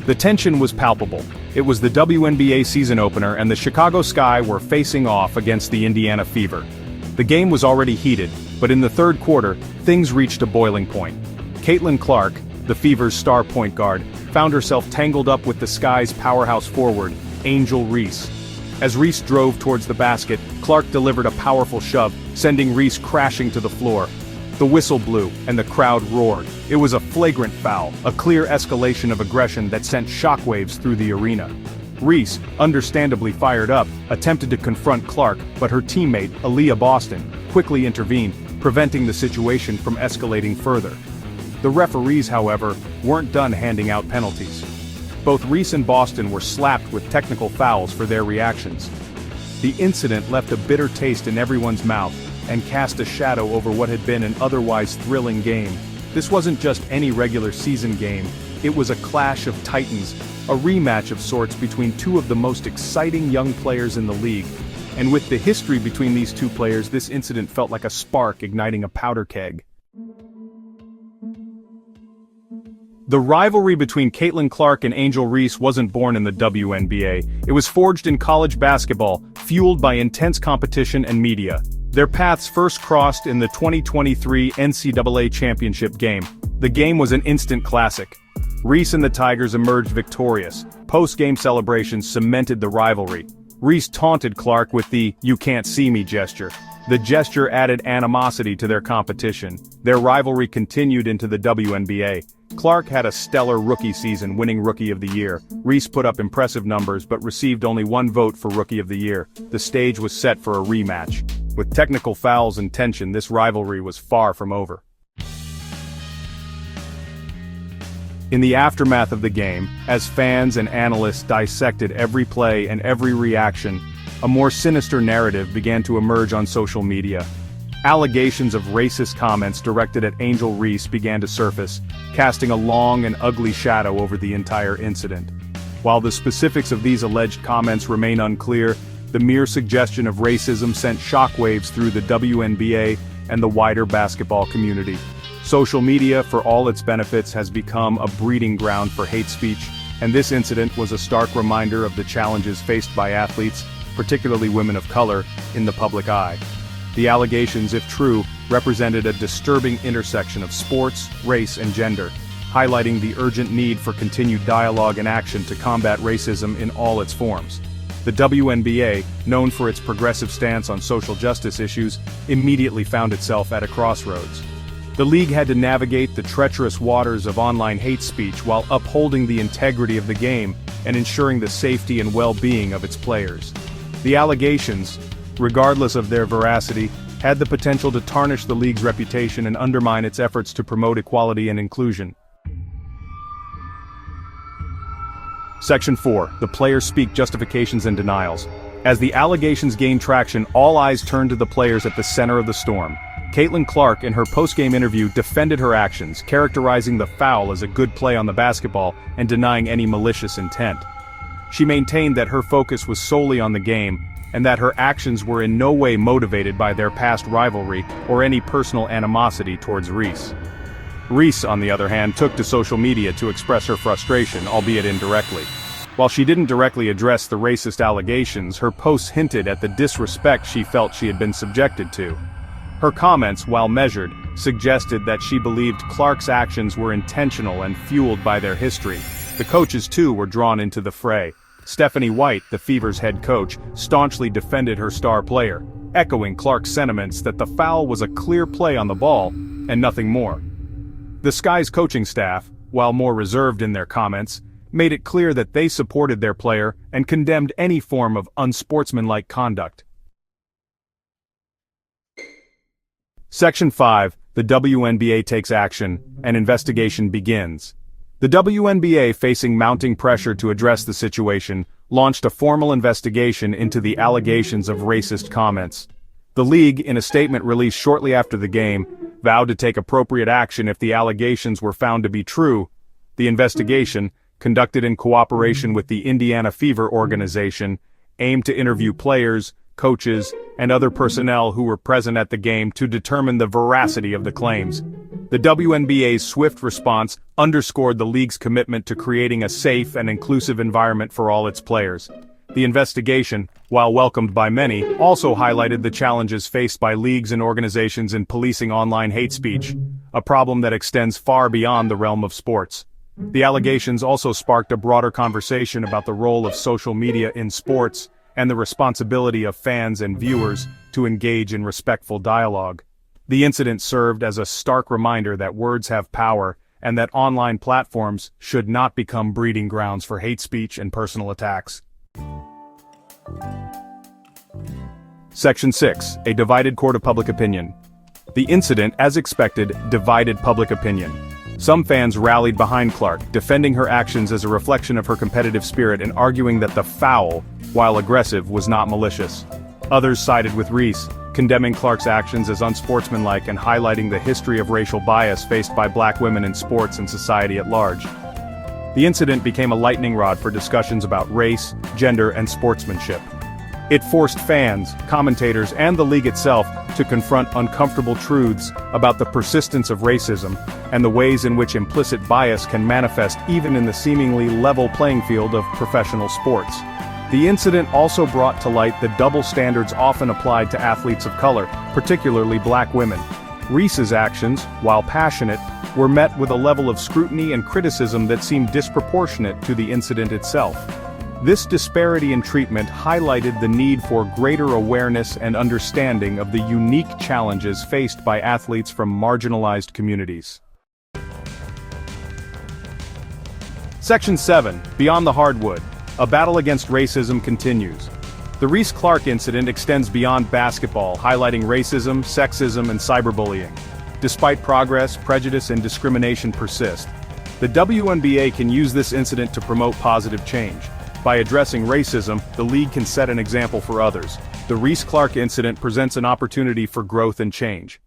The tension was palpable. It was the WNBA season opener and the Chicago Sky were facing off against the Indiana Fever. The game was already heated, but in the third quarter, things reached a boiling point. Caitlin Clark, the Fever's star point guard, found herself tangled up with the Sky's powerhouse forward, Angel Reese. As Reese drove towards the basket, Clark delivered a powerful shove, sending Reese crashing to the floor. The whistle blew, and the crowd roared. It was a flagrant foul, a clear escalation of aggression that sent shockwaves through the arena. Reese, understandably fired up, attempted to confront Clark, but her teammate, Aaliyah Boston, quickly intervened, preventing the situation from escalating further. The referees, however, weren't done handing out penalties. Both Reese and Boston were slapped with technical fouls for their reactions. The incident left a bitter taste in everyone's mouth, and cast a shadow over what had been an otherwise thrilling game. This wasn't just any regular season game, it was a clash of titans, a rematch of sorts between two of the most exciting young players in the league. And with the history between these two players, this incident felt like a spark igniting a powder keg. The rivalry between Caitlin Clark and Angel Reese wasn't born in the WNBA, it was forged in college basketball, fueled by intense competition and media. Their paths first crossed in the 2023 NCAA championship game. The game was an instant classic. Reese and the Tigers emerged victorious. Post-game celebrations cemented the rivalry. Reese taunted Clark with the "you can't see me" gesture. The gesture added animosity to their competition. Their rivalry continued into the WNBA. Clark had a stellar rookie season, winning Rookie of the Year. Reese put up impressive numbers but received only one vote for Rookie of the Year. The stage was set for a rematch. With technical fouls and tension, this rivalry was far from over. In the aftermath of the game, as fans and analysts dissected every play and every reaction, a more sinister narrative began to emerge on social media. Allegations of racist comments directed at Angel Reese began to surface, casting a long and ugly shadow over the entire incident. While the specifics of these alleged comments remain unclear, the mere suggestion of racism sent shockwaves through the WNBA and the wider basketball community. Social media, for all its benefits, has become a breeding ground for hate speech, and this incident was a stark reminder of the challenges faced by athletes, particularly women of color, in the public eye. The allegations, if true, represented a disturbing intersection of sports, race, and gender, highlighting the urgent need for continued dialogue and action to combat racism in all its forms. The WNBA, known for its progressive stance on social justice issues, immediately found itself at a crossroads. The league had to navigate the treacherous waters of online hate speech while upholding the integrity of the game and ensuring the safety and well-being of its players. The allegations, regardless of their veracity, had the potential to tarnish the league's reputation and undermine its efforts to promote equality and inclusion. Section 4. The players speak justifications and denials. As the allegations gained traction, all eyes turned to the players at the center of the storm. Caitlin Clark, in her post-game interview, defended her actions, characterizing the foul as a good play on the basketball and denying any malicious intent. She maintained that her focus was solely on the game, and that her actions were in no way motivated by their past rivalry or any personal animosity towards Reese. Reese, on the other hand, took to social media to express her frustration, albeit indirectly. While she didn't directly address the racist allegations, her posts hinted at the disrespect she felt she had been subjected to. Her comments, while measured, suggested that she believed Clark's actions were intentional and fueled by their history. The coaches, too, were drawn into the fray. Stephanie White, the Fever's head coach, staunchly defended her star player, echoing Clark's sentiments that the foul was a clear play on the ball, and nothing more. The Sky's coaching staff, while more reserved in their comments, made it clear that they supported their player and condemned any form of unsportsmanlike conduct. Section 5. The WNBA takes action, and investigation begins. The WNBA, facing mounting pressure to address the situation, launched a formal investigation into the allegations of racist comments. The league, in a statement released shortly after the game, vowed to take appropriate action if the allegations were found to be true. The investigation, conducted in cooperation with the Indiana Fever organization, aimed to interview players, coaches, and other personnel who were present at the game to determine the veracity of the claims. The WNBA's swift response underscored the league's commitment to creating a safe and inclusive environment for all its players. The investigation, while welcomed by many, also highlighted the challenges faced by leagues and organizations in policing online hate speech, a problem that extends far beyond the realm of sports. The allegations also sparked a broader conversation about the role of social media in sports and the responsibility of fans and viewers to engage in respectful dialogue. The incident served as a stark reminder that words have power and that online platforms should not become breeding grounds for hate speech and personal attacks. Section 6. A divided court of public opinion. The incident, as expected, divided public opinion. Some fans rallied behind Clark, defending her actions as a reflection of her competitive spirit and arguing that the foul, while aggressive, was not malicious. Others sided with Reese, condemning Clark's actions as unsportsmanlike and highlighting the history of racial bias faced by black women in sports and society at large. The incident became a lightning rod for discussions about race, gender, and sportsmanship. It forced fans, commentators, and the league itself to confront uncomfortable truths about the persistence of racism and the ways in which implicit bias can manifest even in the seemingly level playing field of professional sports. The incident also brought to light the double standards often applied to athletes of color, particularly black women. Reese's actions, while passionate, were met with a level of scrutiny and criticism that seemed disproportionate to the incident itself. This disparity in treatment highlighted the need for greater awareness and understanding of the unique challenges faced by athletes from marginalized communities. Section 7. Beyond the Hardwood. A battle against racism continues. The Reese Clark incident extends beyond basketball, highlighting racism, sexism, and cyberbullying. Despite progress, prejudice and discrimination persist. The WNBA can use this incident to promote positive change. By addressing racism, the league can set an example for others. The Reese Clark incident presents an opportunity for growth and change.